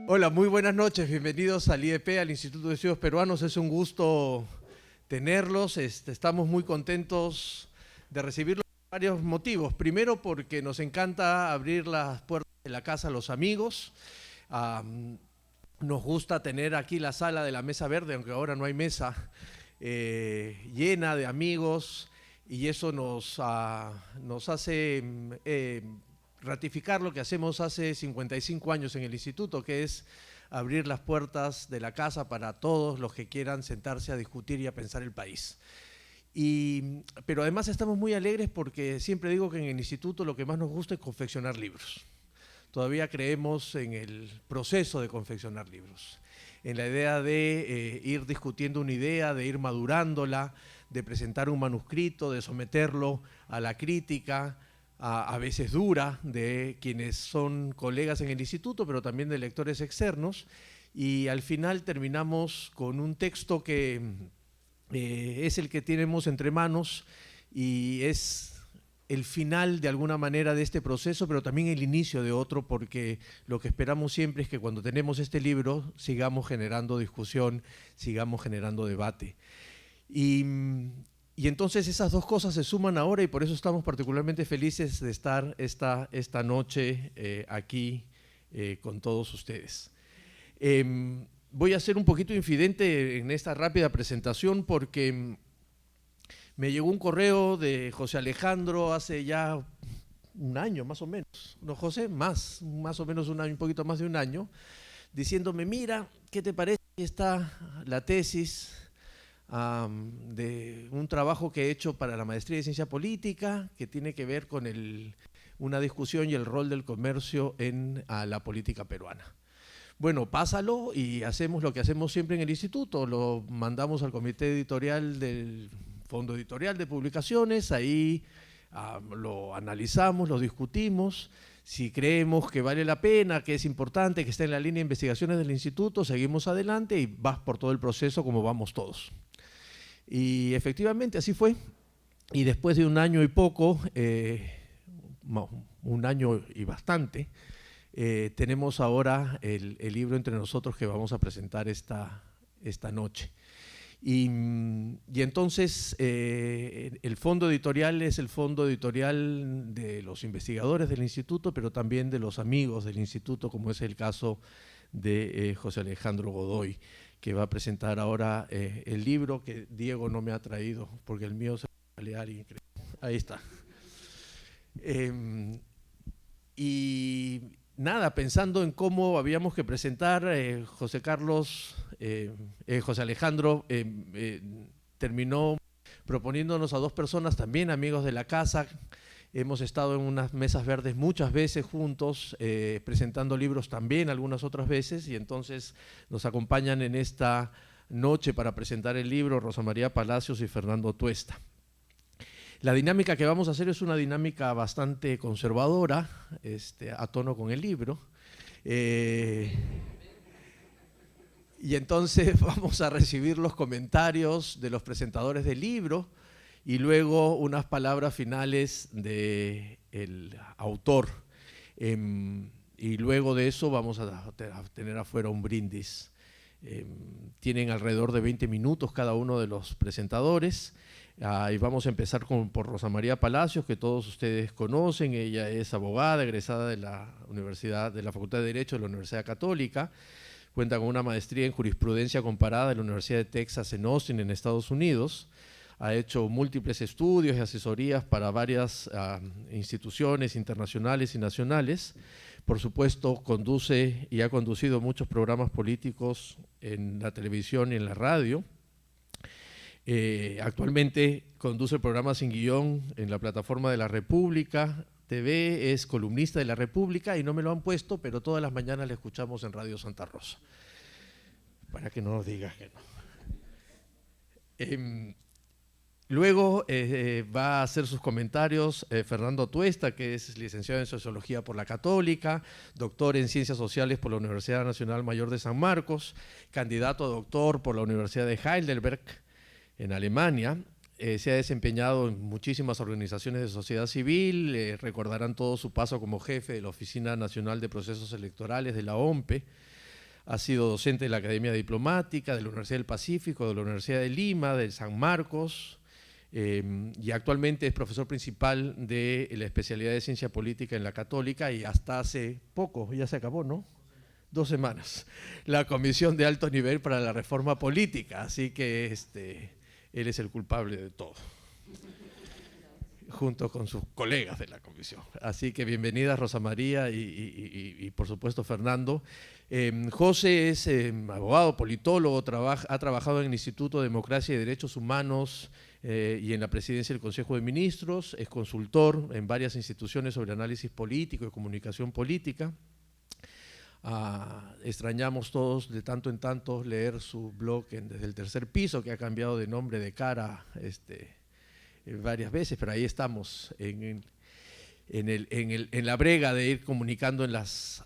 Hola, muy buenas noches, bienvenidos al IEP, al Instituto de Estudios Peruanos. Es un gusto tenerlos, estamos muy contentos de recibirlos por varios motivos. Primero, porque nos encanta abrir las puertas de la casa a los amigos. Nos gusta tener aquí la sala de la Mesa Verde, aunque ahora no hay mesa, llena de amigos, y eso nos hace ratificar lo que hacemos hace 55 años en el instituto, que es abrir las puertas de la casa para todos los que quieran sentarse a discutir y a pensar el país. Pero además estamos muy alegres porque siempre digo que en el instituto lo que más nos gusta es confeccionar libros. Todavía creemos en el proceso de confeccionar libros, en la idea de ir discutiendo una idea, de ir madurándola, de presentar un manuscrito, de someterlo a la crítica, a veces dura, de quienes son colegas en el instituto, pero también de lectores externos, y al final terminamos con un texto que es el que tenemos entre manos y es el final de alguna manera de este proceso, pero también el inicio de otro, porque lo que esperamos siempre es que cuando tenemos este libro sigamos generando discusión, sigamos generando debate. Y entonces esas dos cosas se suman ahora y por eso estamos particularmente felices de estar esta noche aquí con todos ustedes. Voy a ser un poquito infidente en esta rápida presentación porque me llegó un correo de José Alejandro hace ya un año más o menos, ¿no, José? Más o menos un año, un poquito más de un año, diciéndome, mira, ¿qué te parece? Está la tesis de un trabajo que he hecho para la maestría de Ciencia Política, que tiene que ver con una discusión y el rol del comercio en la política peruana. Bueno, pásalo y hacemos lo que hacemos siempre en el instituto, lo mandamos al comité editorial del Fondo Editorial de Publicaciones, ahí lo analizamos, lo discutimos, si creemos que vale la pena, que es importante, que está en la línea de investigaciones del instituto, seguimos adelante y vas por todo el proceso como vamos todos. Y efectivamente así fue, y después de un año y poco, un año y bastante, tenemos ahora el libro entre nosotros que vamos a presentar esta noche. Y entonces el fondo editorial es el fondo editorial de los investigadores del instituto, pero también de los amigos del instituto, como es el caso de José Alejandro Godoy, que va a presentar ahora el libro que Diego no me ha traído, porque el mío se va a leer increíble. Ahí está. Y nada, pensando en cómo habíamos que presentar, José Alejandro terminó proponiéndonos a dos personas también amigos de la casa. Hemos estado en unas mesas verdes muchas veces juntos, presentando libros también algunas otras veces, y entonces nos acompañan en esta noche para presentar el libro Rosa María Palacios y Fernando Tuesta. La dinámica que vamos a hacer es una dinámica bastante conservadora, a tono con el libro. Y entonces vamos a recibir los comentarios de los presentadores del libro y luego unas palabras finales del autor. Y luego de eso vamos a tener afuera un brindis. Tienen alrededor de 20 minutos cada uno de los presentadores. Y vamos a empezar por Rosa María Palacios, que todos ustedes conocen. Ella es abogada, egresada de la Facultad de Derecho de la Universidad Católica. Cuenta con una maestría en jurisprudencia comparada de la Universidad de Texas en Austin, en Estados Unidos. Ha hecho múltiples estudios y asesorías para varias instituciones internacionales y nacionales. Por supuesto, conduce y ha conducido muchos programas políticos en la televisión y en la radio. Actualmente conduce el programa Sin Guión en la plataforma de La República TV, es columnista de La República y no me lo han puesto, pero todas las mañanas le escuchamos en Radio Santa Rosa. Para que no nos digas que no. Luego va a hacer sus comentarios Fernando Tuesta, que es licenciado en Sociología por la Católica, doctor en Ciencias Sociales por la Universidad Nacional Mayor de San Marcos, candidato a doctor por la Universidad de Heidelberg, en Alemania. Se ha desempeñado en muchísimas organizaciones de sociedad civil, recordarán todo su paso como jefe de la Oficina Nacional de Procesos Electorales de la OMPE. Ha sido docente de la Academia Diplomática, de la Universidad del Pacífico, de la Universidad de Lima, de San Marcos, y actualmente es profesor principal de la especialidad de Ciencia Política en la Católica y hasta hace poco, ya se acabó, ¿no? 2 semanas, la Comisión de Alto Nivel para la Reforma Política, así que él es el culpable de todo, junto con sus colegas de la comisión. Así que bienvenida Rosa María y por supuesto Fernando. José es abogado, politólogo, ha trabajado en el Instituto de Democracia y Derechos Humanos y en la presidencia del Consejo de Ministros, es consultor en varias instituciones sobre análisis político y comunicación política. Extrañamos todos de tanto en tanto leer su blog desde el tercer piso, que ha cambiado de nombre de cara varias veces, pero ahí estamos en la brega de ir comunicando en las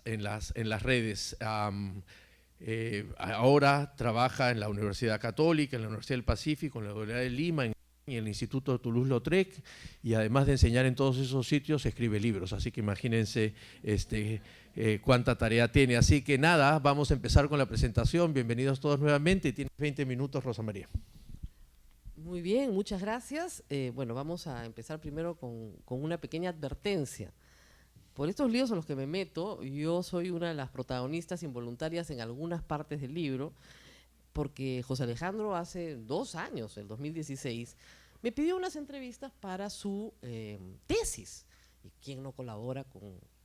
redes. Ahora trabaja en la Universidad Católica, en la Universidad del Pacífico, en la Universidad de Lima, en el Instituto de Toulouse-Lautrec, y además de enseñar en todos esos sitios, escribe libros. Así que imagínense cuánta tarea tiene. Así que nada, vamos a empezar con la presentación. Bienvenidos todos nuevamente. Tienes 20 minutos, Rosa María. Muy bien, muchas gracias. Bueno, vamos a empezar primero con una pequeña advertencia. Por estos líos en los que me meto, yo soy una de las protagonistas involuntarias en algunas partes del libro, porque José Alejandro hace 2 años, el 2016, me pidió unas entrevistas para su tesis. ¿Y quién no colabora con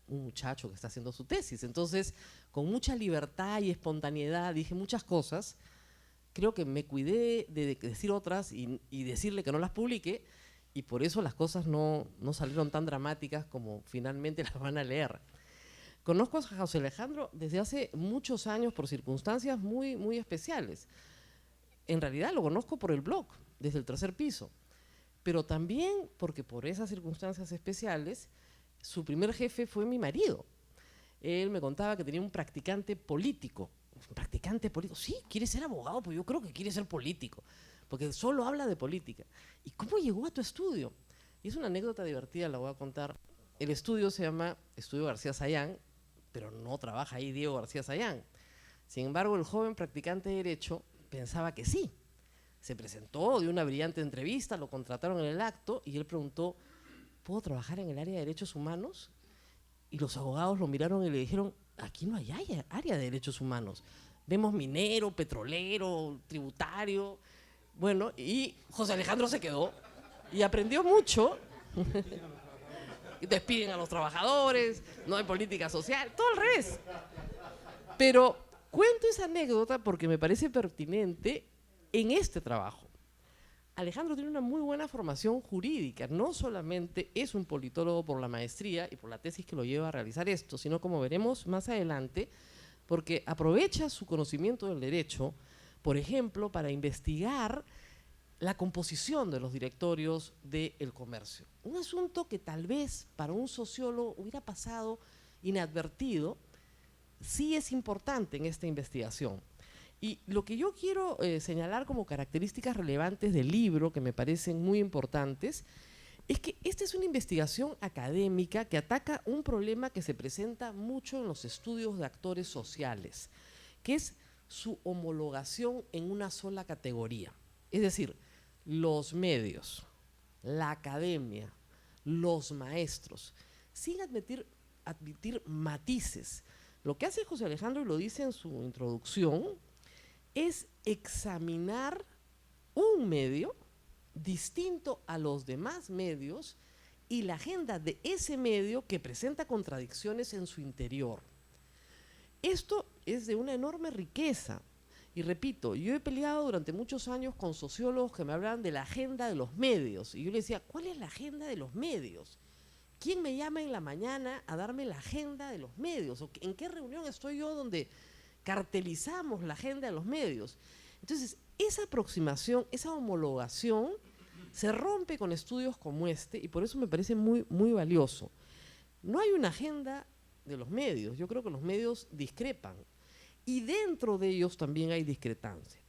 un muchacho que está haciendo su tesis? Entonces, con mucha libertad y espontaneidad, dije muchas cosas. Creo que me cuidé de decir otras y decirle que no las publique, y por eso las cosas no salieron tan dramáticas como finalmente las van a leer. Conozco a José Alejandro desde hace muchos años por circunstancias muy, muy especiales. En realidad lo conozco por el blog, desde el tercer piso, pero también porque por esas circunstancias especiales su primer jefe fue mi marido. Él me contaba que tenía un practicante político. ¿Practicante político? Sí, quiere ser abogado, pues yo creo que quiere ser político, porque solo habla de política. ¿Y cómo llegó a tu estudio? Y es una anécdota divertida, la voy a contar. El estudio se llama Estudio García Sayán, pero no trabaja ahí Diego García Sayán. Sin embargo, el joven practicante de Derecho pensaba que sí. Se presentó, dio una brillante entrevista, lo contrataron en el acto y él preguntó, ¿puedo trabajar en el área de Derechos Humanos? Y los abogados lo miraron y le dijeron, aquí no hay área de derechos humanos. Vemos minero, petrolero, tributario. Bueno, y José Alejandro se quedó y aprendió mucho. Despiden a los trabajadores, no hay política social, todo al revés. Pero cuento esa anécdota porque me parece pertinente en este trabajo. Alejandro tiene una muy buena formación jurídica, no solamente es un politólogo por la maestría y por la tesis que lo lleva a realizar esto, sino, como veremos más adelante, porque aprovecha su conocimiento del derecho, por ejemplo, para investigar la composición de los directorios del comercio. Un asunto que tal vez para un sociólogo hubiera pasado inadvertido, sí es importante en esta investigación. Y lo que yo quiero señalar como características relevantes del libro, que me parecen muy importantes, es que esta es una investigación académica que ataca un problema que se presenta mucho en los estudios de actores sociales, que es su homologación en una sola categoría. Es decir, los medios, la academia, los maestros, sin admitir matices. Lo que hace José Alejandro, y lo dice en su introducción, es examinar un medio distinto a los demás medios y la agenda de ese medio que presenta contradicciones en su interior. Esto es de una enorme riqueza. Y repito, yo he peleado durante muchos años con sociólogos que me hablaban de la agenda de los medios. Y yo les decía, ¿cuál es la agenda de los medios? ¿Quién me llama en la mañana a darme la agenda de los medios? ¿O en qué reunión estoy yo donde cartelizamos la agenda de los medios? Entonces, esa aproximación, esa homologación, se rompe con estudios como este, y por eso me parece muy, muy valioso. No hay una agenda de los medios. Yo creo que los medios discrepan, y dentro de ellos también hay discrepancia.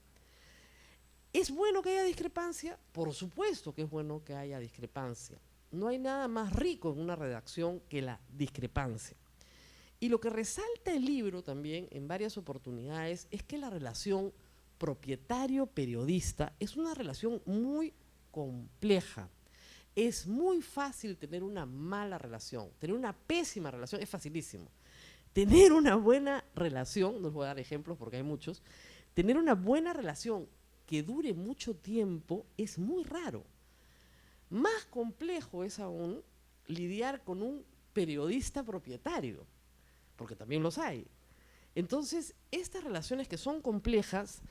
¿Es bueno que haya discrepancia? Por supuesto que es bueno que haya discrepancia. No hay nada más rico en una redacción que la discrepancia. Y lo que resalta el libro también en varias oportunidades es que la relación propietario-periodista es una relación muy compleja. Es muy fácil tener una mala relación, tener una pésima relación es facilísimo. Tener una buena relación, no les voy a dar ejemplos porque hay muchos, tener una buena relación que dure mucho tiempo es muy raro. Más complejo es aún lidiar con un periodista propietario, porque también los hay. Entonces, estas relaciones que son complejas,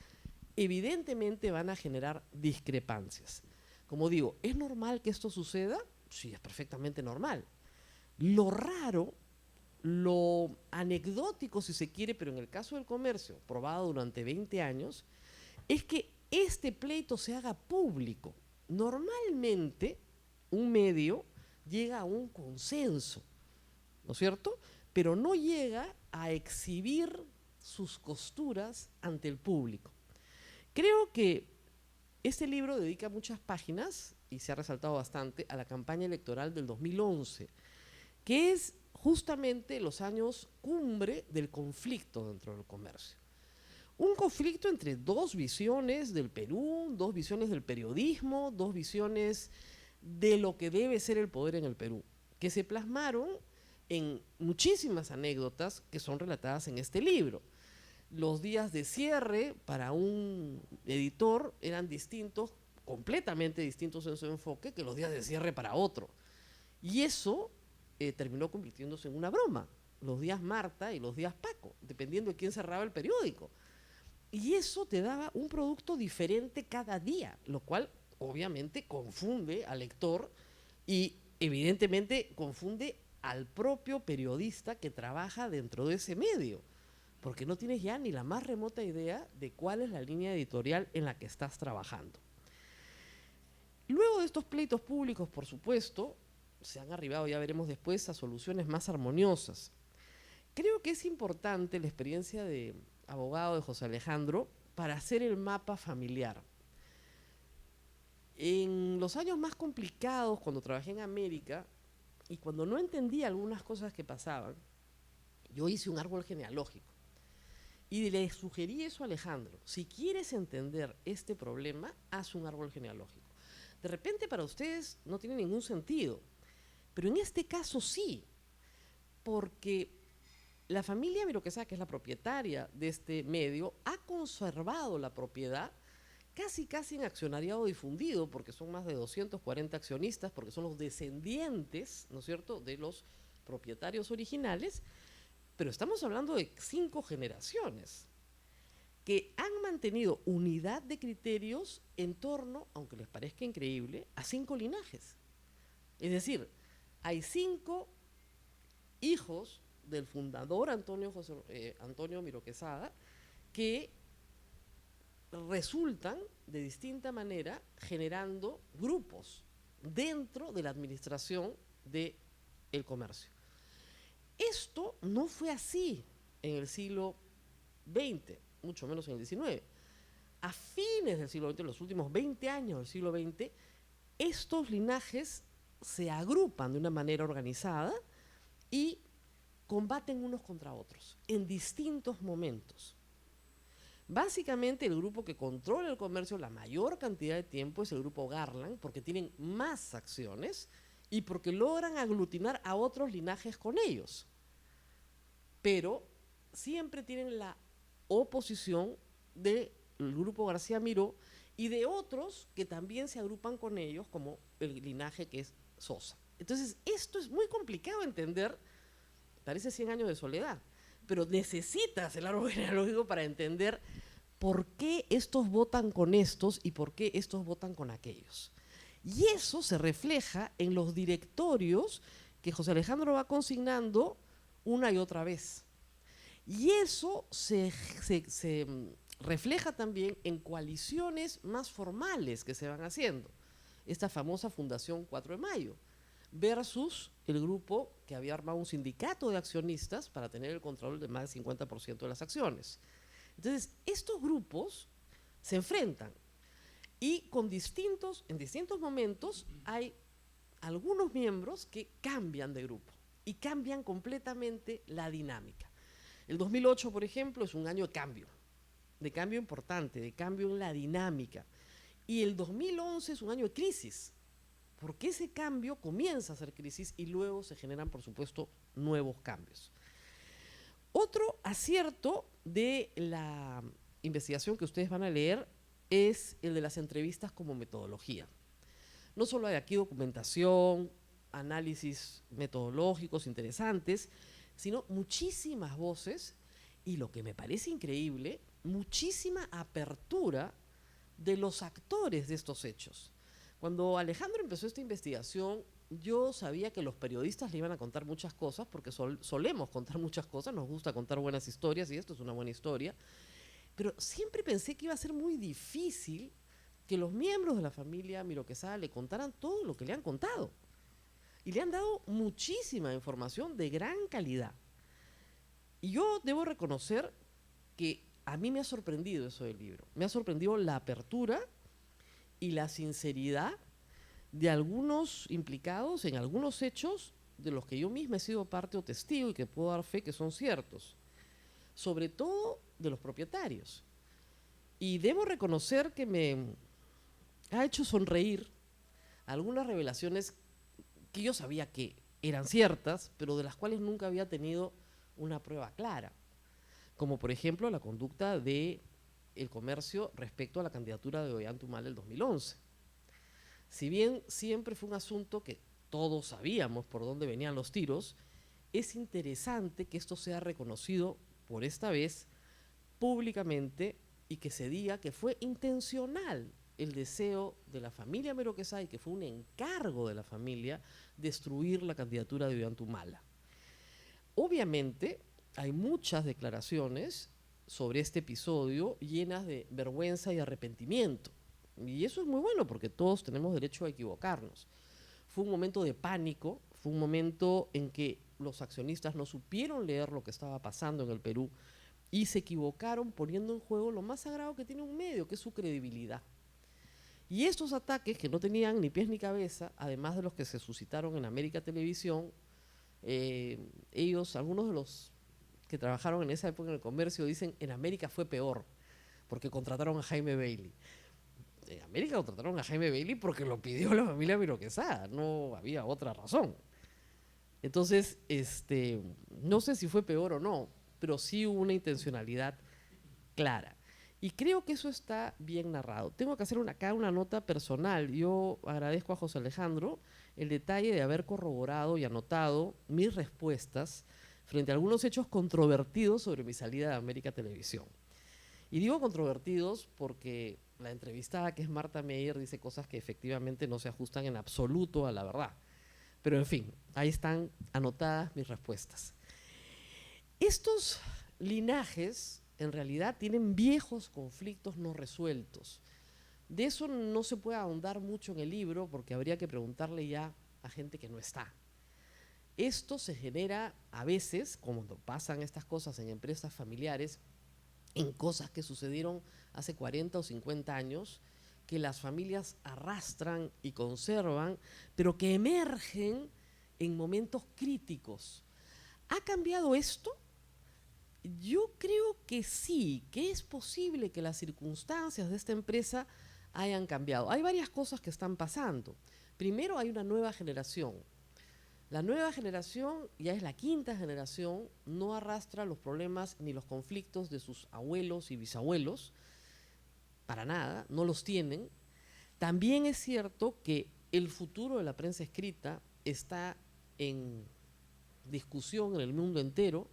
evidentemente van a generar discrepancias. Como digo, ¿es normal que esto suceda? Sí, es perfectamente normal. Lo raro, lo anecdótico si se quiere, pero en el caso del comercio, probado durante 20 años, es que este pleito se haga público. Normalmente, un medio llega a un consenso, ¿no es cierto? Pero no llega a exhibir sus costuras ante el público. Creo que este libro dedica muchas páginas, y se ha resaltado bastante, a la campaña electoral del 2011, que es justamente los años cumbre del conflicto dentro del comercio. Un conflicto entre dos visiones del Perú, dos visiones del periodismo, dos visiones de lo que debe ser el poder en el Perú, que se plasmaron en muchísimas anécdotas que son relatadas en este libro. Los días de cierre para un editor eran distintos, completamente distintos en su enfoque, que los días de cierre para otro. Y eso terminó convirtiéndose en una broma, los días Marta y los días Paco, dependiendo de quién cerraba el periódico. Y eso te daba un producto diferente cada día, lo cual obviamente confunde al lector y evidentemente confunde al propio periodista que trabaja dentro de ese medio, porque no tienes ya ni la más remota idea de cuál es la línea editorial en la que estás trabajando. Luego de estos pleitos públicos, por supuesto, se han arribado, ya veremos después, a soluciones más armoniosas. Creo que es importante la experiencia de abogado de José Alejandro para hacer el mapa familiar. En los años más complicados, cuando trabajé en América y cuando no entendía algunas cosas que pasaban, yo hice un árbol genealógico y le sugerí eso a Alejandro: si quieres entender este problema, haz un árbol genealógico. De repente para ustedes no tiene ningún sentido, pero en este caso sí, porque la familia Miro Quesada, que es la propietaria de este medio, ha conservado la propiedad casi en accionariado difundido, porque son más de 240 accionistas, porque son los descendientes, ¿no es cierto?, de los propietarios originales, pero estamos hablando de 5 generaciones que han mantenido unidad de criterios en torno, aunque les parezca increíble, a 5 linajes. Es decir, hay 5 hijos del fundador Antonio Miro Quesada que resultan de distinta manera generando grupos dentro de la administración del comercio. Esto no fue así en el siglo XX, mucho menos en el XIX. A fines del siglo XX, en los últimos 20 años del siglo XX, estos linajes se agrupan de una manera organizada y combaten unos contra otros en distintos momentos. Básicamente el grupo que controla el comercio la mayor cantidad de tiempo es el grupo Garland, porque tienen más acciones y porque logran aglutinar a otros linajes con ellos. Pero siempre tienen la oposición del grupo García Miró y de otros que también se agrupan con ellos, como el linaje que es Sosa. Entonces, esto es muy complicado de entender. Parece 100 años de soledad, pero necesitas el árbol genealógico para entender por qué estos votan con estos y por qué estos votan con aquellos. Y eso se refleja en los directorios que José Alejandro va consignando una y otra vez. Y eso se refleja también en coaliciones más formales que se van haciendo. Esta famosa Fundación 4 de Mayo versus el grupo que había armado un sindicato de accionistas para tener el control de más del 50% de las acciones. Entonces, estos grupos se enfrentan y en distintos momentos hay algunos miembros que cambian de grupo. y cambian completamente la dinámica. El 2008, por ejemplo, es un año de cambio importante, de cambio en la dinámica. Y el 2011 es un año de crisis, porque ese cambio comienza a ser crisis y luego se generan, por supuesto, nuevos cambios. Otro acierto de la investigación que ustedes van a leer es el de las entrevistas como metodología. No solo hay aquí documentación, análisis metodológicos interesantes, sino muchísimas voces y, lo que me parece increíble, muchísima apertura de los actores de estos hechos. Cuando Alejandro empezó esta investigación, yo sabía que los periodistas le iban a contar muchas cosas, porque solemos contar muchas cosas, nos gusta contar buenas historias, y esto es una buena historia, pero siempre pensé que iba a ser muy difícil que los miembros de la familia Miro Quesada le contaran todo lo que le han contado. Y le han dado muchísima información de gran calidad. Y yo debo reconocer que a mí me ha sorprendido eso del libro. Me ha sorprendido la apertura y la sinceridad de algunos implicados en algunos hechos de los que yo misma he sido parte o testigo y que puedo dar fe que son ciertos. Sobre todo de los propietarios. Y debo reconocer que me ha hecho sonreír algunas revelaciones que yo sabía que eran ciertas, pero de las cuales nunca había tenido una prueba clara. Como por ejemplo la conducta del comercio respecto a la candidatura de Ollanta Humala del 2011. Si bien siempre fue un asunto que todos sabíamos por dónde venían los tiros, es interesante que esto sea reconocido por esta vez públicamente y que se diga que fue intencional el deseo de la familia Mero Quesada y que fue un encargo de la familia destruir la candidatura de Ollanta Humala. Obviamente hay muchas declaraciones sobre este episodio llenas de vergüenza y arrepentimiento. Y eso es muy bueno porque todos tenemos derecho a equivocarnos. Fue un momento de pánico, fue un momento en que los accionistas no supieron leer lo que estaba pasando en el Perú y se equivocaron poniendo en juego lo más sagrado que tiene un medio, que es su credibilidad. Y estos ataques, que no tenían ni pies ni cabeza, además de los que se suscitaron en América Televisión, algunos de los que trabajaron en esa época en el comercio dicen: en América fue peor, porque contrataron a Jaime Bailey. En América contrataron a Jaime Bailey porque lo pidió la familia Miro Quesada, no había otra razón. Entonces, no sé si fue peor o no, pero sí hubo una intencionalidad clara. Y creo que eso está bien narrado. Tengo que hacer acá una nota personal. Yo agradezco a José Alejandro el detalle de haber corroborado y anotado mis respuestas frente a algunos hechos controvertidos sobre mi salida de América Televisión. Y digo controvertidos porque la entrevistada, que es Marta Meyer, dice cosas que efectivamente no se ajustan en absoluto a la verdad. Pero en fin, ahí están anotadas mis respuestas. Estos linajes en realidad tienen viejos conflictos no resueltos. De eso no se puede ahondar mucho en el libro porque habría que preguntarle ya a gente que no está. Esto se genera a veces, como pasan estas cosas en empresas familiares, en cosas que sucedieron hace 40 o 50 años, que las familias arrastran y conservan, pero que emergen en momentos críticos. ¿Ha cambiado esto? Yo creo que sí, que es posible que las circunstancias de esta empresa hayan cambiado. Hay varias cosas que están pasando. Primero, hay una nueva generación. La nueva generación, ya es la quinta generación, no arrastra los problemas ni los conflictos de sus abuelos y bisabuelos, para nada, no los tienen. También es cierto que el futuro de la prensa escrita está en discusión en el mundo entero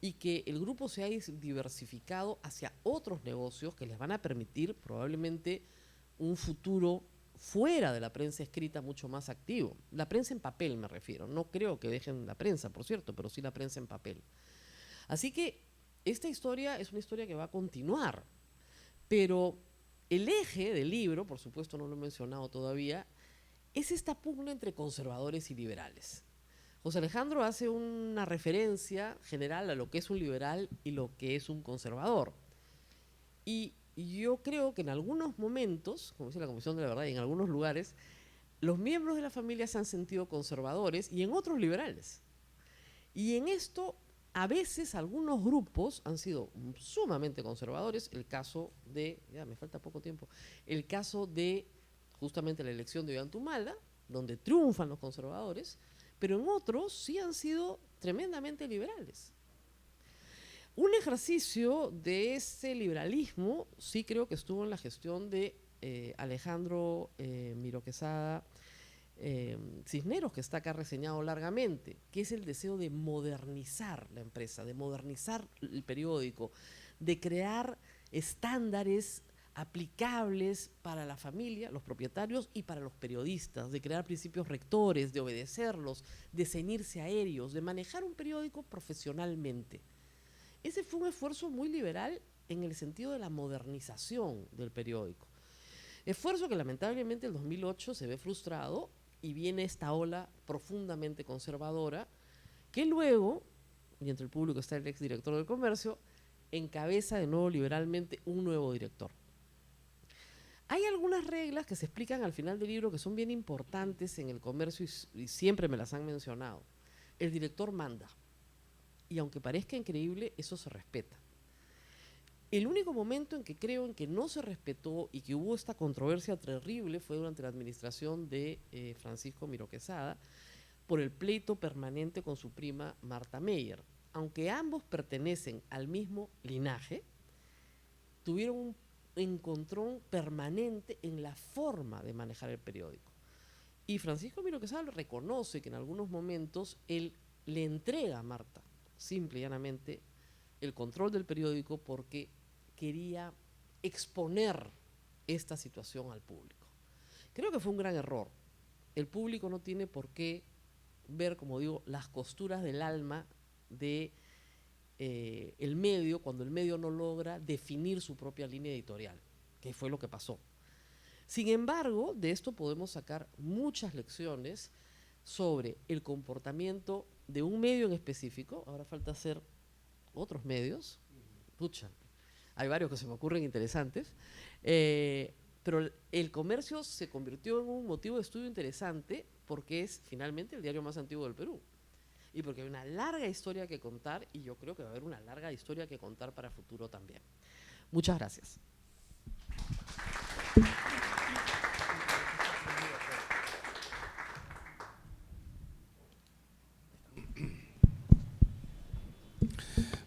y que el grupo se ha diversificado hacia otros negocios que les van a permitir probablemente un futuro fuera de la prensa escrita mucho más activo. La prensa en papel me refiero, no creo que dejen la prensa, por cierto, pero sí la prensa en papel. Así que esta historia es una historia que va a continuar, pero el eje del libro, por supuesto no lo he mencionado todavía, es esta pugna entre conservadores y liberales. José Alejandro hace una referencia general a lo que es un liberal y lo que es un conservador. Y yo creo que en algunos momentos, como dice la Comisión de la Verdad, y en algunos lugares, los miembros de la familia se han sentido conservadores y en otros liberales. Y en esto, a veces algunos grupos han sido sumamente conservadores, el caso de, ya me falta poco tiempo, el caso de justamente la elección de Ollantumala, donde triunfan los conservadores, pero en otros sí han sido tremendamente liberales. Un ejercicio de ese liberalismo sí creo que estuvo en la gestión de Alejandro Miro Quesada Cisneros, que está acá reseñado largamente, que es el deseo de modernizar la empresa, de modernizar el periódico, de crear estándares aplicables para la familia, los propietarios y para los periodistas, de crear principios rectores, de obedecerlos, de ceñirse a ellos, de manejar un periódico profesionalmente. Ese fue un esfuerzo muy liberal en el sentido de la modernización del periódico. Esfuerzo que lamentablemente en 2008 se ve frustrado y viene esta ola profundamente conservadora que luego, y entre el público está el exdirector del Comercio, encabeza de nuevo liberalmente un nuevo director. Hay algunas reglas que se explican al final del libro que son bien importantes en el Comercio y siempre me las han mencionado. El director manda, y aunque parezca increíble, eso se respeta. El único momento en que creo en que no se respetó y que hubo esta controversia terrible fue durante la administración de Francisco Miro Quesada por el pleito permanente con su prima Marta Meyer. Aunque ambos pertenecen al mismo linaje, tuvieron un encontrón permanente en la forma de manejar el periódico. Y Francisco Miro Quesada reconoce que en algunos momentos él le entrega a Marta, simple y llanamente, el control del periódico porque quería exponer esta situación al público. Creo que fue un gran error. El público no tiene por qué ver, como digo, las costuras del alma de el medio cuando el medio no logra definir su propia línea editorial, que fue lo que pasó. Sin embargo, de esto podemos sacar muchas lecciones sobre el comportamiento de un medio en específico. Ahora falta hacer otros medios. Pucha, hay varios que se me ocurren interesantes, pero el Comercio se convirtió en un motivo de estudio interesante porque es finalmente el diario más antiguo del Perú y porque hay una larga historia que contar y yo creo que va a haber una larga historia que contar para el futuro también. Muchas gracias.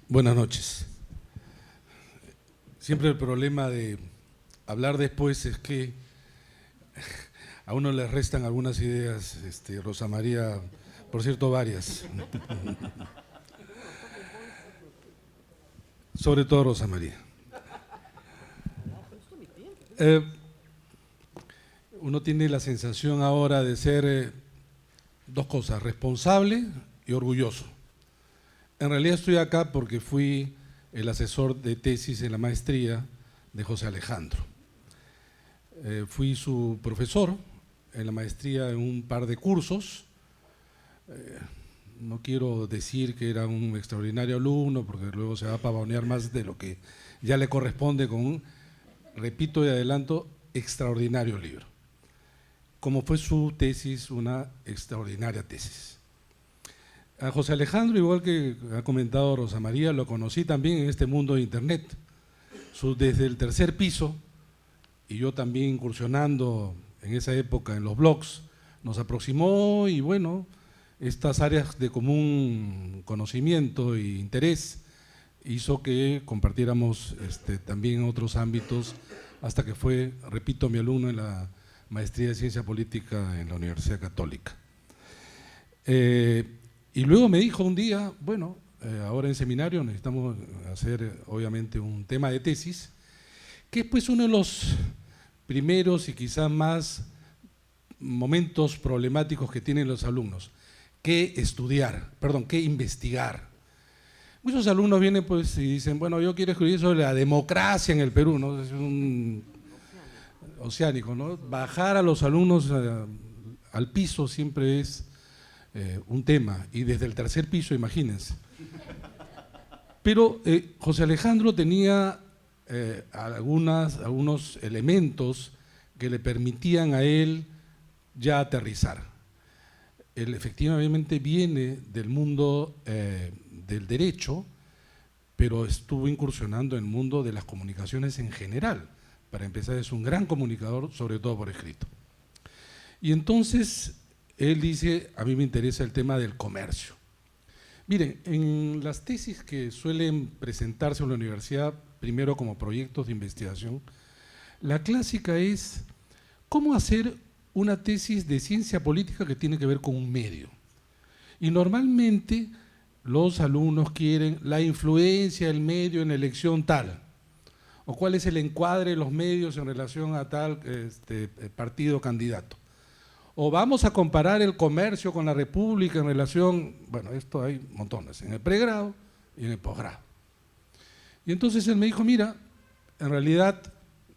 Buenas noches. Siempre el problema de hablar después es que a uno le restan algunas ideas, Rosa María, por cierto, varias. Sobre todo Rosa María. Uno tiene la sensación ahora de ser dos cosas, responsable y orgulloso. En realidad estoy acá porque fui el asesor de tesis en la maestría de José Alejandro. Fui su profesor en la maestría en un par de cursos. No quiero decir que era un extraordinario alumno porque luego se va a pavonear más de lo que ya le corresponde con un, repito y adelanto, extraordinario libro. Como fue su tesis, una extraordinaria tesis. A José Alejandro, igual que ha comentado Rosa María, lo conocí también en este mundo de internet. Desde el tercer piso, y yo también incursionando en esa época en los blogs, nos aproximó y bueno, estas áreas de común conocimiento e interés hizo que compartiéramos también otros ámbitos hasta que fue, repito, mi alumno en la maestría de Ciencia Política en la Universidad Católica. Y luego me dijo un día, bueno, ahora en seminario necesitamos hacer obviamente un tema de tesis, que es pues uno de los primeros y quizás más momentos problemáticos que tienen los alumnos, que investigar. Muchos alumnos vienen pues y dicen, bueno, yo quiero escribir sobre la democracia en el Perú, ¿no? Es un oceánico, ¿no? Bajar a los alumnos al piso siempre es un tema, y desde el tercer piso, imagínense. Pero José Alejandro tenía algunos elementos que le permitían a él ya aterrizar. él efectivamente viene del mundo del derecho, pero estuvo incursionando en el mundo de las comunicaciones en general. Para empezar, es un gran comunicador, sobre todo por escrito. Y entonces, él dice, a mí me interesa el tema del comercio. Miren, en las tesis que suelen presentarse en la universidad, primero como proyectos de investigación, la clásica es cómo hacer una tesis de ciencia política que tiene que ver con un medio. Y normalmente los alumnos quieren la influencia del medio en la elección tal, o cuál es el encuadre de los medios en relación a tal partido candidato. O vamos a comparar el comercio con la república en relación, bueno, esto hay montones, en el pregrado y en el posgrado. Y entonces él me dijo, mira, en realidad,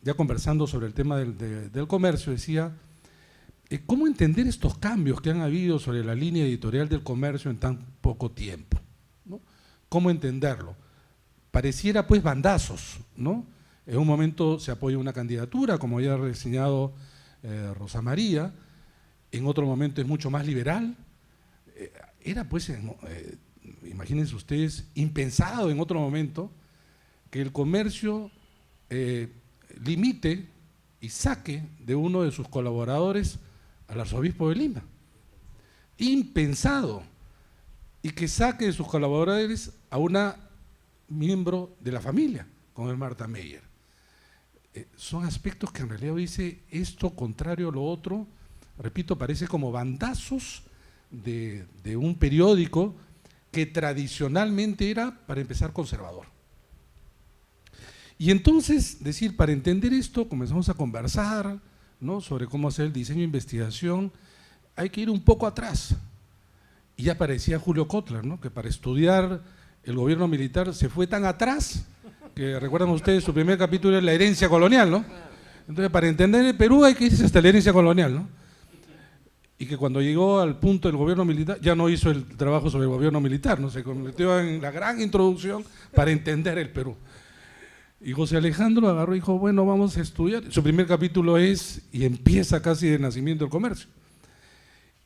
ya conversando sobre el tema del comercio, decía, ¿cómo entender estos cambios que han habido sobre la línea editorial del comercio en tan poco tiempo? ¿No? ¿Cómo entenderlo? Pareciera pues bandazos, ¿no? En un momento se apoya una candidatura, como ya ha reseñado Rosa María, en otro momento es mucho más liberal. Era pues, imagínense ustedes, impensado en otro momento que el comercio limite y saque de uno de sus colaboradores al arzobispo de Lima. Impensado. Y que saque de sus colaboradores a una miembro de la familia, como es Marta Meyer. Son aspectos que en realidad dice esto contrario a lo otro, repito, parece como bandazos de un periódico que tradicionalmente era, para empezar, conservador. Y entonces, decir, para entender esto, comenzamos a conversar, ¿no?, sobre cómo hacer el diseño de investigación. Hay que ir un poco atrás. Y ya parecía Julio Kotler, ¿no?, que para estudiar el gobierno militar se fue tan atrás, que recuerdan ustedes su primer capítulo es la herencia colonial, ¿no? Entonces, para entender el Perú hay que irse hasta la herencia colonial, ¿no? Y que cuando llegó al punto del gobierno militar, ya no hizo el trabajo sobre el gobierno militar, ¿no? Se convirtió en la gran introducción para entender el Perú. Y José Alejandro agarró y dijo, bueno, vamos a estudiar. Su primer capítulo es, y empieza casi de nacimiento del comercio.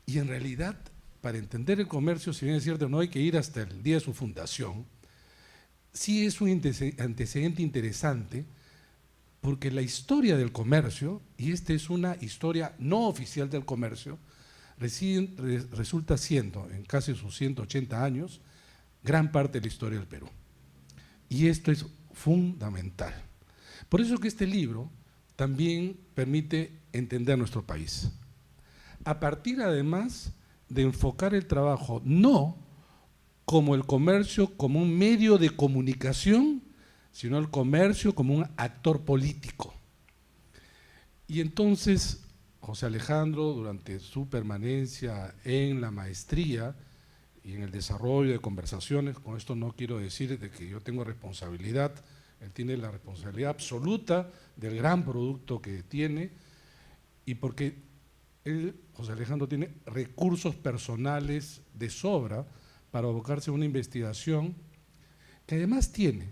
Y en realidad, para entender el comercio, si bien es cierto, no hay que ir hasta el día de su fundación, sí es un antecedente interesante, porque la historia del comercio, y esta es una historia no oficial del comercio, resulta siendo, en casi sus 180 años, gran parte de la historia del Perú. Y esto es fundamental. Por eso que este libro también permite entender nuestro país. A partir, además, de enfocar el trabajo no como el comercio como un medio de comunicación, sino el comercio como un actor político. Y entonces, José Alejandro, durante su permanencia en la maestría y en el desarrollo de conversaciones, con esto no quiero decir de que yo tengo responsabilidad, él tiene la responsabilidad absoluta del gran producto que tiene, y porque él, José Alejandro, tiene recursos personales de sobra para abocarse a una investigación que además tiene,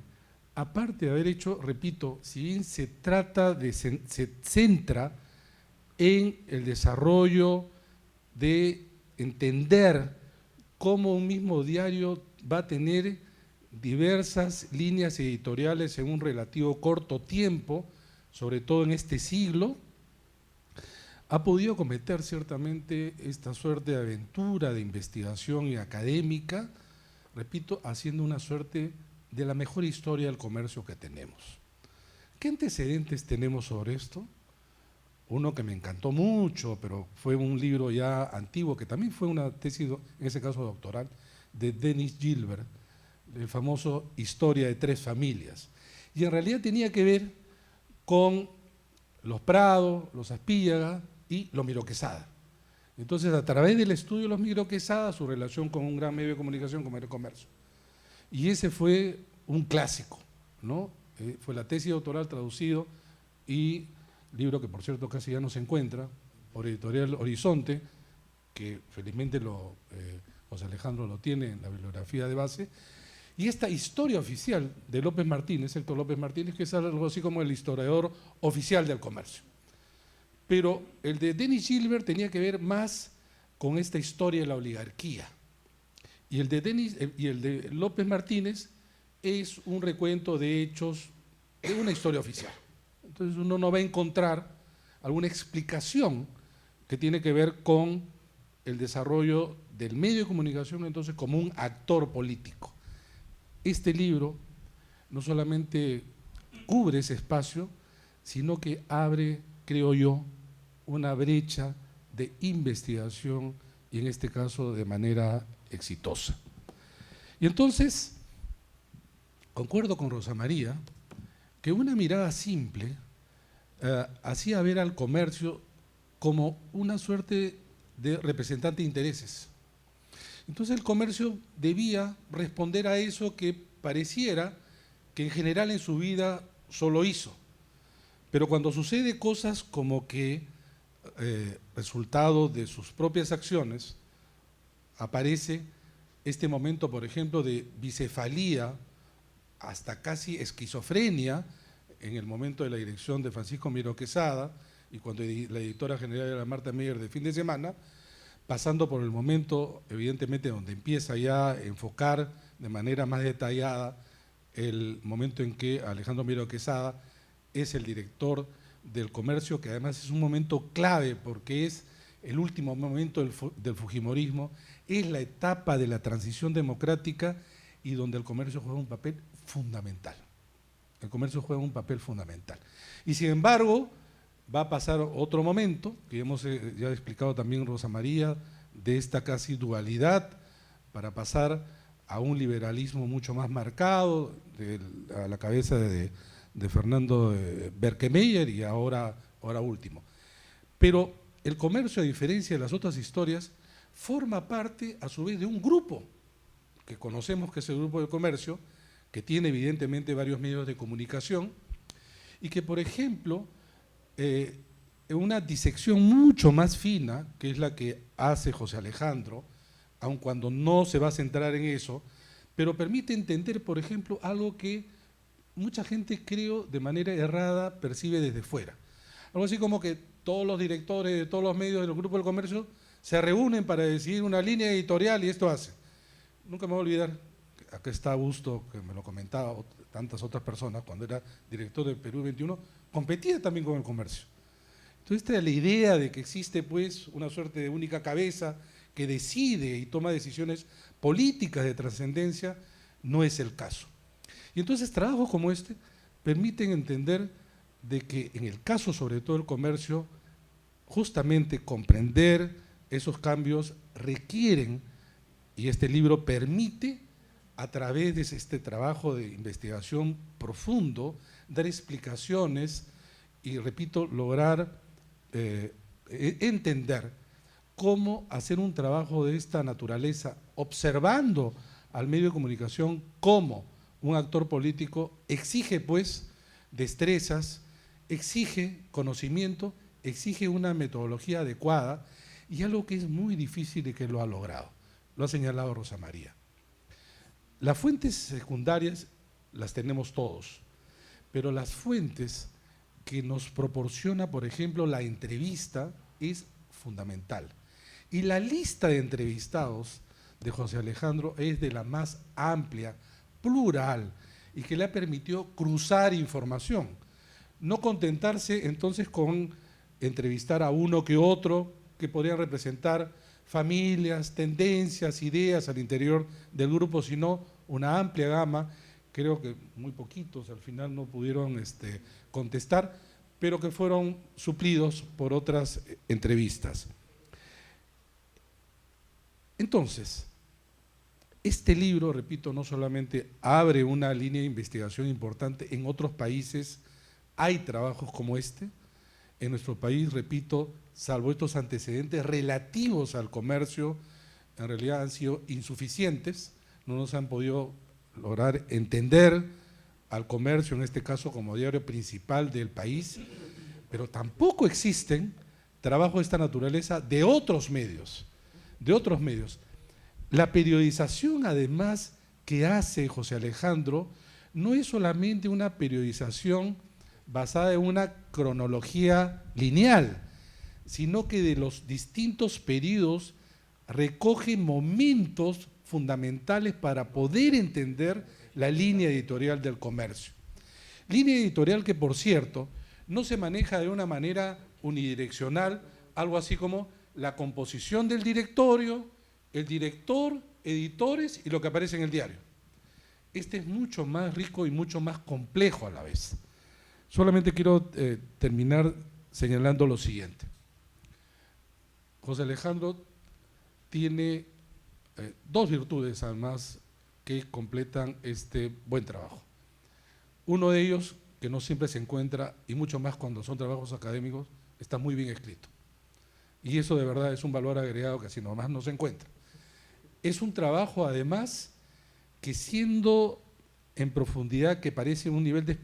aparte de haber hecho, repito, si bien se centra en el desarrollo de entender cómo un mismo diario va a tener diversas líneas editoriales en un relativo corto tiempo, sobre todo en este siglo, ha podido cometer ciertamente esta suerte de aventura de investigación y académica, repito, haciendo una suerte de la mejor historia del comercio que tenemos. ¿Qué antecedentes tenemos sobre esto? Uno que me encantó mucho, pero fue un libro ya antiguo, que también fue una tesis, en ese caso doctoral, de Denis Gilbert, el famoso Historia de tres familias. Y en realidad tenía que ver con los Prado, los Aspíllaga y los Miró Quesada. Entonces, a través del estudio de los Miró Quesada, su relación con un gran medio de comunicación como era el comercio. Y ese fue un clásico, ¿no? Fue la tesis doctoral traducido y libro que por cierto casi ya no se encuentra, por Editorial Horizonte, que felizmente José Alejandro lo tiene en la bibliografía de base, y esta historia oficial de López Martínez, Héctor López Martínez, que es algo así como el historiador oficial del comercio. Pero el de Denis Gilbert tenía que ver más con esta historia de la oligarquía. Y el de López Martínez es un recuento de hechos de una historia oficial. Entonces uno no va a encontrar alguna explicación que tiene que ver con el desarrollo del medio de comunicación entonces como un actor político. Este libro no solamente cubre ese espacio, sino que abre, creo yo, una brecha de investigación y en este caso de manera exitosa. Y entonces, concuerdo con Rosa María, que una mirada simple hacía ver al comercio como una suerte de representante de intereses. Entonces el comercio debía responder a eso que pareciera que en general en su vida solo hizo. Pero cuando sucede cosas como que resultado de sus propias acciones, aparece este momento, por ejemplo, de bicefalía, hasta casi esquizofrenia, en el momento de la dirección de Francisco Miro Quesada, y cuando la editora general era Marta Meyer de Fin de Semana, pasando por el momento, evidentemente, donde empieza ya a enfocar de manera más detallada el momento en que Alejandro Miro Quesada es el director del comercio, que además es un momento clave porque es el último momento del fujimorismo, es la etapa de la transición democrática y donde el comercio juega un papel fundamental. El comercio juega un papel fundamental. Y sin embargo, va a pasar otro momento, que hemos ya explicado también Rosa María, de esta casi dualidad, para pasar a un liberalismo mucho más marcado, a la cabeza de Fernando Berkemeyer y ahora último. Pero el comercio, a diferencia de las otras historias, forma parte a su vez de un grupo, que conocemos que es el grupo del comercio, que tiene evidentemente varios medios de comunicación, y que por ejemplo, una disección mucho más fina, que es la que hace José Alejandro, aun cuando no se va a centrar en eso, pero permite entender, por ejemplo, algo que mucha gente, creo, de manera errada, percibe desde fuera. Algo así como que todos los directores de todos los medios del Grupo del Comercio se reúnen para decidir una línea editorial y esto hace. Nunca me voy a olvidar, acá está Augusto, que me lo comentaba, tantas otras personas, cuando era director del Perú 21, competía también con el comercio. Entonces, esta es la idea de que existe pues una suerte de única cabeza que decide y toma decisiones políticas de trascendencia, no es el caso. Y entonces trabajos como este permiten entender de que en el caso sobre todo del comercio, justamente comprender esos cambios requieren, y este libro permite, a través de este trabajo de investigación profundo, dar explicaciones y, repito, lograr entender cómo hacer un trabajo de esta naturaleza, observando al medio de comunicación como un actor político, exige pues destrezas, exige conocimiento, exige una metodología adecuada y algo que es muy difícil y que lo ha logrado. Lo ha señalado Rosa María. Las fuentes secundarias las tenemos todos, pero las fuentes que nos proporciona, por ejemplo, la entrevista es fundamental. Y la lista de entrevistados de José Alejandro es de la más amplia, plural, y que le ha permitido cruzar información. No contentarse entonces con entrevistar a uno que otro que podrían representar familias, tendencias, ideas al interior del grupo, sino una amplia gama. Creo que muy poquitos al final no pudieron contestar, pero que fueron suplidos por otras entrevistas. Entonces, este libro, repito, no solamente abre una línea de investigación importante, en otros países hay trabajos como este. En nuestro país, repito, salvo estos antecedentes relativos al comercio, en realidad han sido insuficientes, no nos han podido lograr entender al comercio, en este caso como diario principal del país, pero tampoco existen trabajos de esta naturaleza de otros medios, La periodización, además, que hace José Alejandro, no es solamente una periodización basada en una cronología lineal, sino que de los distintos periodos recoge momentos fundamentales para poder entender la línea editorial del Comercio. Línea editorial que, por cierto, no se maneja de una manera unidireccional, algo así como la composición del directorio, el director, editores y lo que aparece en el diario. Este es mucho más rico y mucho más complejo a la vez. Solamente quiero terminar señalando lo siguiente. José Alejandro tiene dos virtudes además que completan este buen trabajo. Uno de ellos, que no siempre se encuentra, y mucho más cuando son trabajos académicos, está muy bien escrito. Y eso de verdad es un valor agregado que así nomás no se encuentra. Es un trabajo además que, siendo en profundidad, que parece un nivel de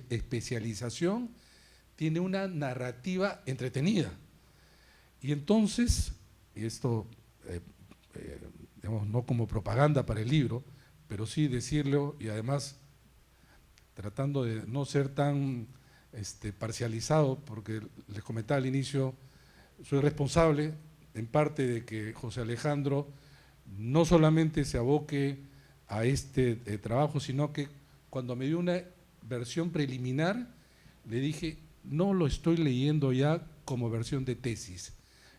especialización, tiene una narrativa entretenida. Y entonces, y esto digamos, no como propaganda para el libro, pero sí decirlo, y además tratando de no ser tan parcializado, porque les comentaba al inicio, soy responsable en parte de que José Alejandro no solamente se aboque a este trabajo, sino que cuando me dio una versión preliminar, le dije, no lo estoy leyendo ya como versión de tesis,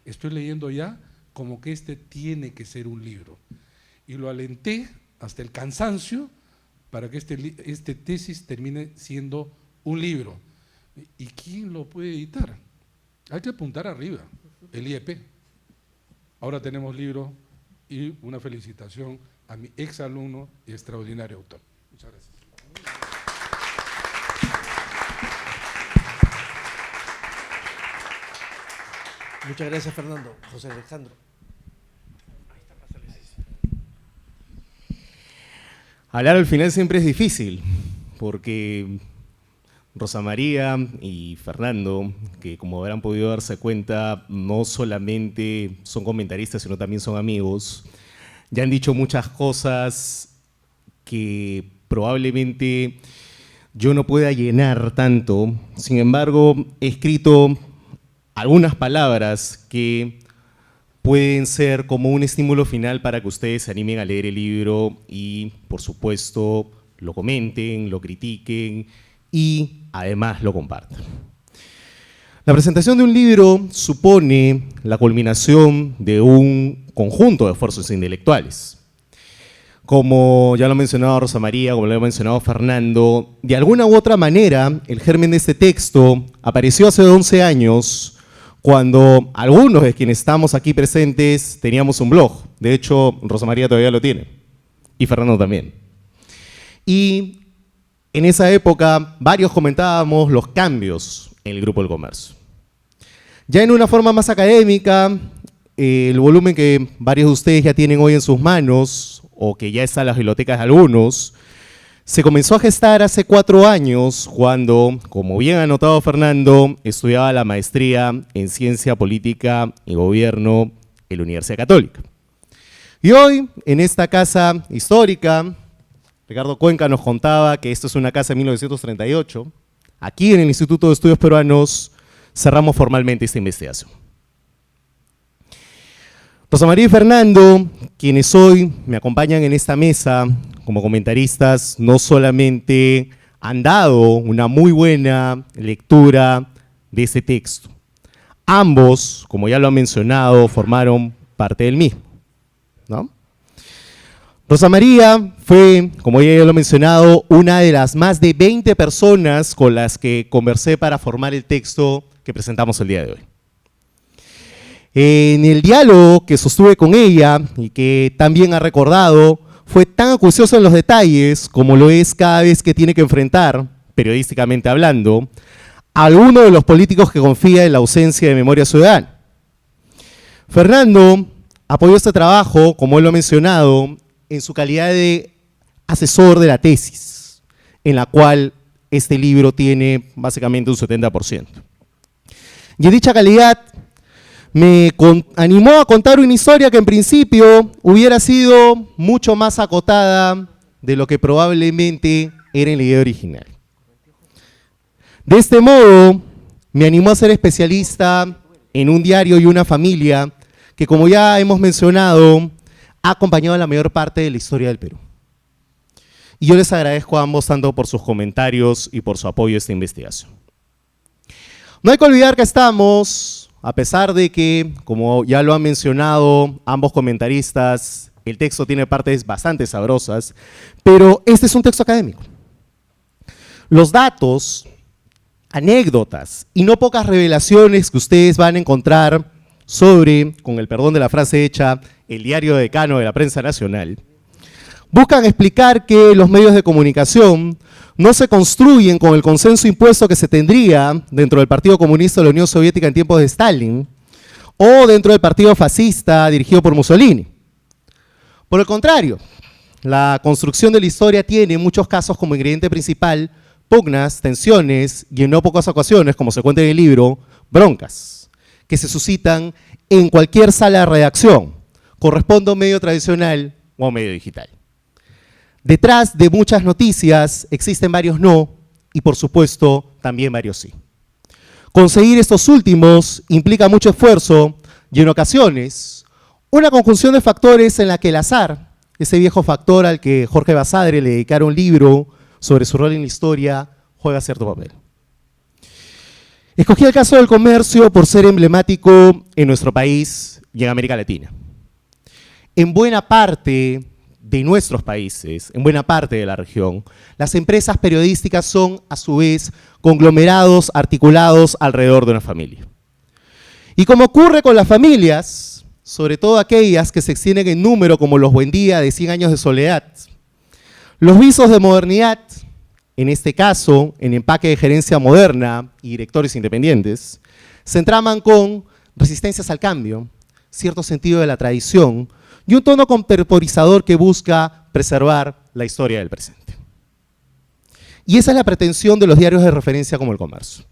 estoy leyendo ya como que tiene que ser un libro. Y lo alenté hasta el cansancio para que este tesis termine siendo un libro. ¿Y quién lo puede editar? Hay que apuntar arriba, el IEP. Ahora tenemos libro y una felicitación a mi exalumno y extraordinario autor. Muchas gracias. Muchas gracias, Fernando. José Alejandro. Hablar al final siempre es difícil, porque Rosa María y Fernando, que como habrán podido darse cuenta, no solamente son comentaristas, sino también son amigos, ya han dicho muchas cosas que probablemente yo no pueda llenar tanto. Sin embargo, he escrito algunas palabras que pueden ser como un estímulo final para que ustedes se animen a leer el libro y, por supuesto, lo comenten, lo critiquen y además lo compartan. La presentación de un libro supone la culminación de un conjunto de esfuerzos intelectuales. Como ya lo ha mencionado Rosa María, como lo ha mencionado Fernando, de alguna u otra manera el germen de este texto apareció hace 11 años, cuando algunos de quienes estamos aquí presentes teníamos un blog. De hecho, Rosa María todavía lo tiene, y Fernando también. Y en esa época varios comentábamos los cambios en el Grupo del Comercio. Ya en una forma más académica, el volumen que varios de ustedes ya tienen hoy en sus manos, o que ya está en las bibliotecas de algunos, se comenzó a gestar hace 4 años cuando, como bien ha notado Fernando, estudiaba la maestría en Ciencia Política y Gobierno en la Universidad Católica. Y hoy, en esta casa histórica, Ricardo Cuenca nos contaba que esto es una casa de 1938. Aquí en el Instituto de Estudios Peruanos cerramos formalmente esta investigación. Rosa María y Fernando, quienes hoy me acompañan en esta mesa como comentaristas, no solamente han dado una muy buena lectura de este texto. Ambos, como ya lo han mencionado, formaron parte del mismo, ¿no? Rosa María fue, como ya lo he mencionado, una de las más de 20 personas con las que conversé para formar el texto que presentamos el día de hoy. En el diálogo que sostuve con ella y que también ha recordado, fue tan acucioso en los detalles como lo es cada vez que tiene que enfrentar, periodísticamente hablando, a alguno de los políticos que confía en la ausencia de memoria ciudadana. Fernando apoyó este trabajo, como él lo ha mencionado, en su calidad de asesor de la tesis, en la cual este libro tiene básicamente un 70%. Y en dicha calidad me animó a contar una historia que en principio hubiera sido mucho más acotada de lo que probablemente era en la idea original. De este modo, me animó a ser especialista en un diario y una familia que, como ya hemos mencionado, ha acompañado la mayor parte de la historia del Perú. Y yo les agradezco a ambos tanto por sus comentarios y por su apoyo a esta investigación. No hay que olvidar que estamos, a pesar de que, como ya lo han mencionado ambos comentaristas, el texto tiene partes bastante sabrosas, pero este es un texto académico. Los datos, anécdotas y no pocas revelaciones que ustedes van a encontrar sobre, con el perdón de la frase hecha, el diario decano de la prensa nacional, buscan explicar que los medios de comunicación no se construyen con el consenso impuesto que se tendría dentro del Partido Comunista de la Unión Soviética en tiempos de Stalin o dentro del Partido Fascista dirigido por Mussolini. Por el contrario, la construcción de la historia tiene en muchos casos como ingrediente principal pugnas, tensiones y en no pocas ocasiones, como se cuenta en el libro, broncas, que se suscitan en cualquier sala de redacción, corresponda a un medio tradicional o a un medio digital. Detrás de muchas noticias existen varios no y, por supuesto, también varios sí. Conseguir estos últimos implica mucho esfuerzo y, en ocasiones, una conjunción de factores en la que el azar, ese viejo factor al que Jorge Basadre le dedicara un libro sobre su rol en la historia, juega cierto papel. Escogí el caso del comercio por ser emblemático en nuestro país y en América Latina. En buena parte de nuestros países, en buena parte de la región, las empresas periodísticas son, a su vez, conglomerados articulados alrededor de una familia. Y como ocurre con las familias, sobre todo aquellas que se extienden en número como los Buendía de 100 años de soledad, los visos de modernidad, en este caso, en empaque de gerencia moderna y directores independientes, se entraman con resistencias al cambio, cierto sentido de la tradición y un tono contemporizador que busca preservar la historia del presente. Y esa es la pretensión de los diarios de referencia como El Comercio.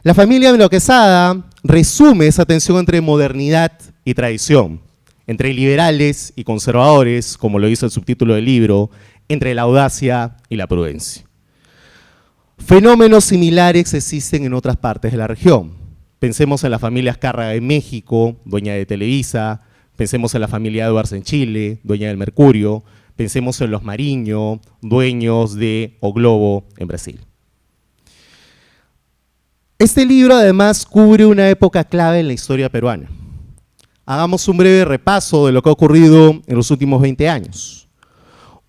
La familia Melo Quesada resume esa tensión entre modernidad y tradición, entre liberales y conservadores, como lo hizo el subtítulo del libro, entre la audacia y la prudencia. Fenómenos similares existen en otras partes de la región. Pensemos en las familias Cárraga en México, dueña de Televisa, pensemos en la familia Edwards en Chile, dueña del Mercurio, pensemos en los Mariño, dueños de O Globo en Brasil. Este libro además cubre una época clave en la historia peruana. Hagamos un breve repaso de lo que ha ocurrido en los últimos 20 años.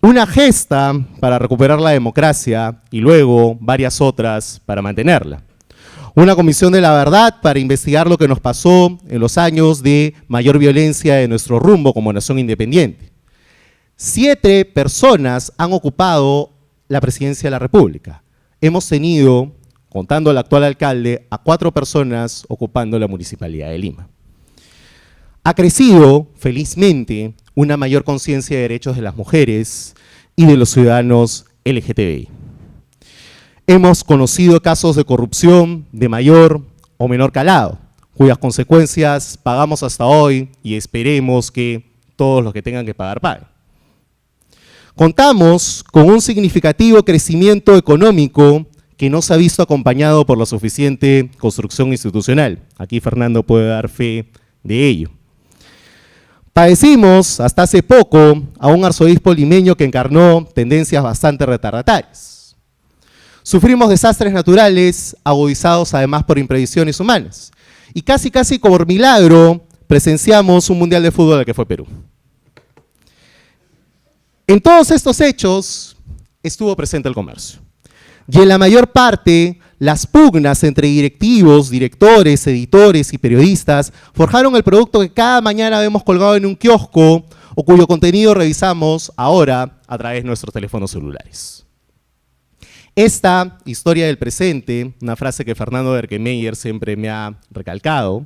Una gesta para recuperar la democracia y luego varias otras para mantenerla. Una comisión de la verdad para investigar lo que nos pasó en los años de mayor violencia de nuestro rumbo como nación independiente. 7 personas han ocupado la presidencia de la República. Hemos tenido, contando al actual alcalde, a 4 personas ocupando la Municipalidad de Lima. Ha crecido, felizmente, una mayor conciencia de derechos de las mujeres y de los ciudadanos LGTBI. Hemos conocido casos de corrupción de mayor o menor calado, cuyas consecuencias pagamos hasta hoy y esperemos que todos los que tengan que pagar paguen. Contamos con un significativo crecimiento económico que no se ha visto acompañado por la suficiente construcción institucional. Aquí Fernando puede dar fe de ello. Padecimos hasta hace poco a un arzobispo limeño que encarnó tendencias bastante retardatarias. Sufrimos desastres naturales agudizados además por imprevisiones humanas. Y casi por milagro presenciamos un mundial de fútbol al que fue Perú. En todos estos hechos estuvo presente el comercio. Y en la mayor parte, las pugnas entre directivos, directores, editores y periodistas forjaron el producto que cada mañana vemos colgado en un kiosco o cuyo contenido revisamos ahora a través de nuestros teléfonos celulares. Esta historia del presente, una frase que Fernando Berkemeyer siempre me ha recalcado,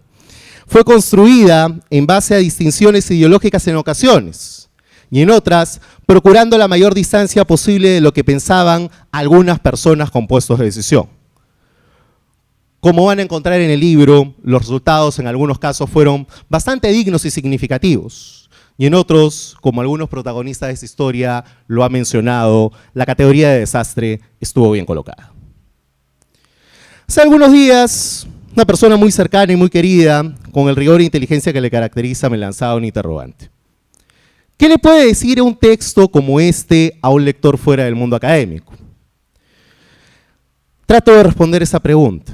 fue construida en base a distinciones ideológicas en ocasiones, y en otras, procurando la mayor distancia posible de lo que pensaban algunas personas con puestos de decisión. Como van a encontrar en el libro, los resultados en algunos casos fueron bastante dignos y significativos, y en otros, como algunos protagonistas de esta historia lo han mencionado, la categoría de desastre estuvo bien colocada. Hace algunos días Una persona muy cercana y muy querida, con el rigor e inteligencia que le caracteriza, me lanzaba un interrogante. ¿Qué le puede decir un texto como este a un lector fuera del mundo académico? Trato de responder esa pregunta.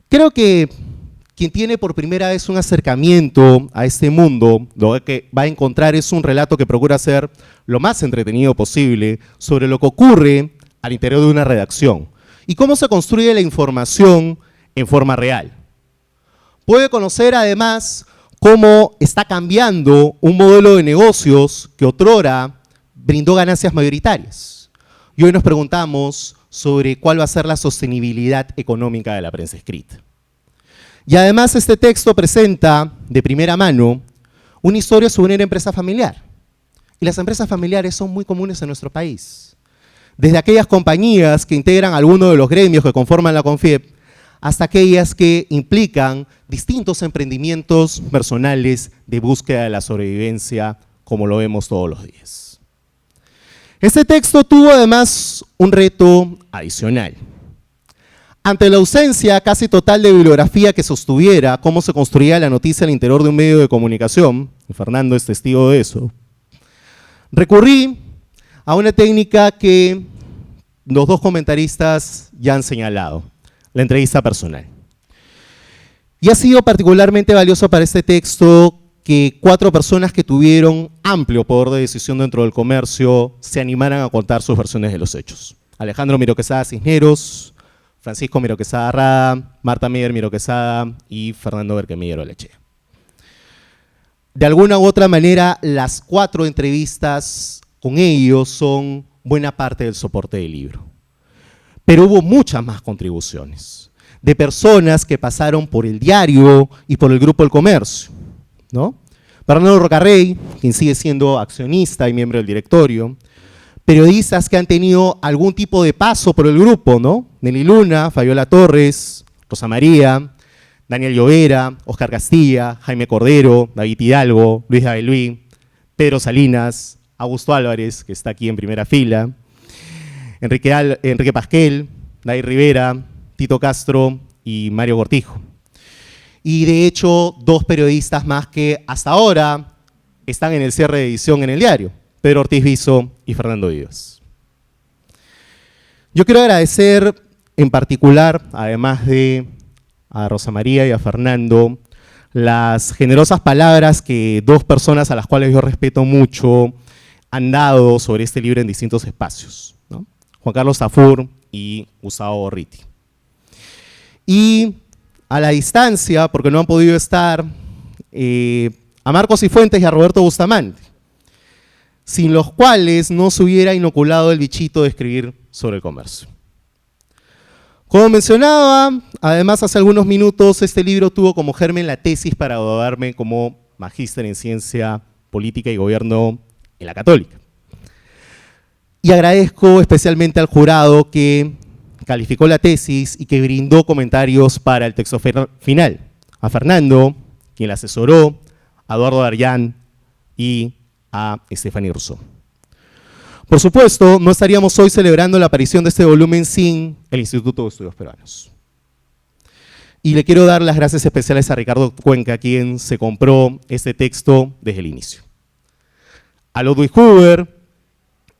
Creo que quien tiene por primera vez un acercamiento a este mundo, lo que va a encontrar es un relato que procura ser lo más entretenido posible sobre lo que ocurre al interior de una redacción y cómo se construye la información en forma real. Puede conocer además cómo está cambiando un modelo de negocios que otrora brindó ganancias mayoritarias. Y hoy nos preguntamos sobre cuál va a ser la sostenibilidad económica de la prensa escrita. Y además este texto presenta de primera mano una historia sobre una empresa familiar. Y las empresas familiares son muy comunes en nuestro país. Desde aquellas compañías que integran alguno de los gremios que conforman la CONFIEP, hasta aquellas que implican distintos emprendimientos personales de búsqueda de la sobrevivencia, como lo vemos todos los días. Este texto tuvo además un reto adicional. Ante la ausencia casi total de bibliografía que sostuviera cómo se construía la noticia al interior de un medio de comunicación, y Fernando es testigo de eso, recurrí a una técnica que los dos comentaristas ya han señalado, la entrevista personal. Y ha sido particularmente valioso para este texto que 4 personas que tuvieron amplio poder de decisión dentro del comercio se animaran a contar sus versiones de los hechos. Alejandro Miro Quesada Cisneros, Francisco Miro Quesada Rada, Marta Meyer Miro Quesada y Fernando Berquemiller Olechea. De alguna u otra manera, las 4 entrevistas con ellos son buena parte del soporte del libro. Pero hubo muchas más contribuciones de personas que pasaron por el diario y por el Grupo El Comercio, ¿no? Fernando Rocarrey, quien sigue siendo accionista y miembro del directorio, periodistas que han tenido algún tipo de paso por el grupo, ¿no? Nelly Luna, Fabiola Torres, Rosa María, Daniel Llovera, Oscar Castilla, Jaime Cordero, David Hidalgo, Luis Dabeluí, Pedro Salinas, Augusto Álvarez, que está aquí en primera fila, Enrique Pasquel, Day Rivera, Tito Castro y Mario Cortijo. Y de hecho, 2 periodistas más que hasta ahora están en el cierre de edición en el diario, Pedro Ortiz Viso y Fernando Vivas. Yo quiero agradecer en particular, además de a Rosa María y a Fernando, las generosas palabras que 2 personas a las cuales yo respeto mucho han dado sobre este libro en distintos espacios, ¿no? Juan Carlos Tafur y Gustavo Borriti. Y a la distancia, porque no han podido estar, a Marcos Cifuentes y a Roberto Bustamante, sin los cuales no se hubiera inoculado el bichito de escribir sobre el comercio. Como mencionaba, además hace algunos minutos, este libro tuvo como germen la tesis para graduarme como magíster en Ciencia Política y Gobierno en la Católica. Y agradezco especialmente al jurado que calificó la tesis y que brindó comentarios para el texto final. A Fernando, quien la asesoró, a Eduardo Darllán y a Stephanie Rousseau. Por supuesto, no estaríamos hoy celebrando la aparición de este volumen sin el Instituto de Estudios Peruanos. Y le quiero dar las gracias especiales a Ricardo Cuenca, quien se compró este texto desde el inicio. A Ludwig Huber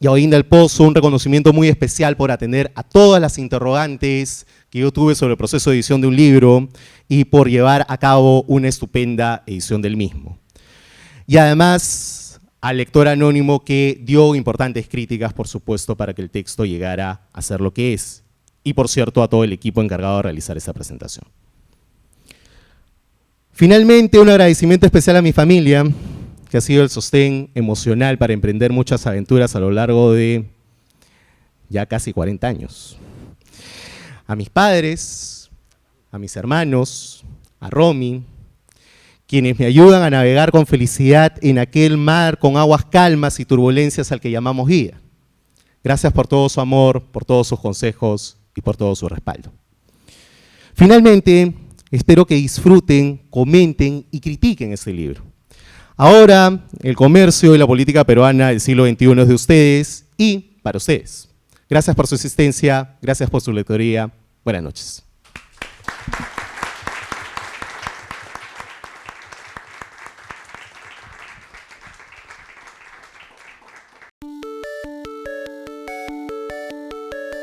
y a Olinda del Pozo, un reconocimiento muy especial por atender a todas las interrogantes que yo tuve sobre el proceso de edición de un libro y por llevar a cabo una estupenda edición del mismo. Y además al lector anónimo que dio importantes críticas, por supuesto, para que el texto llegara a ser lo que es. Y por cierto, a todo el equipo encargado de realizar esta presentación. Finalmente, un agradecimiento especial a mi familia, que ha sido el sostén emocional para emprender muchas aventuras a lo largo de ya casi 40 años. A mis padres, a mis hermanos, a Romy, quienes me ayudan a navegar con felicidad en aquel mar con aguas calmas y turbulencias al que llamamos vida. Gracias por todo su amor, por todos sus consejos y por todo su respaldo. Finalmente, espero que disfruten, comenten y critiquen este libro. Ahora, el comercio y la política peruana del siglo XXI es de ustedes y para ustedes. Gracias por su asistencia, gracias por su lectoría. Buenas noches.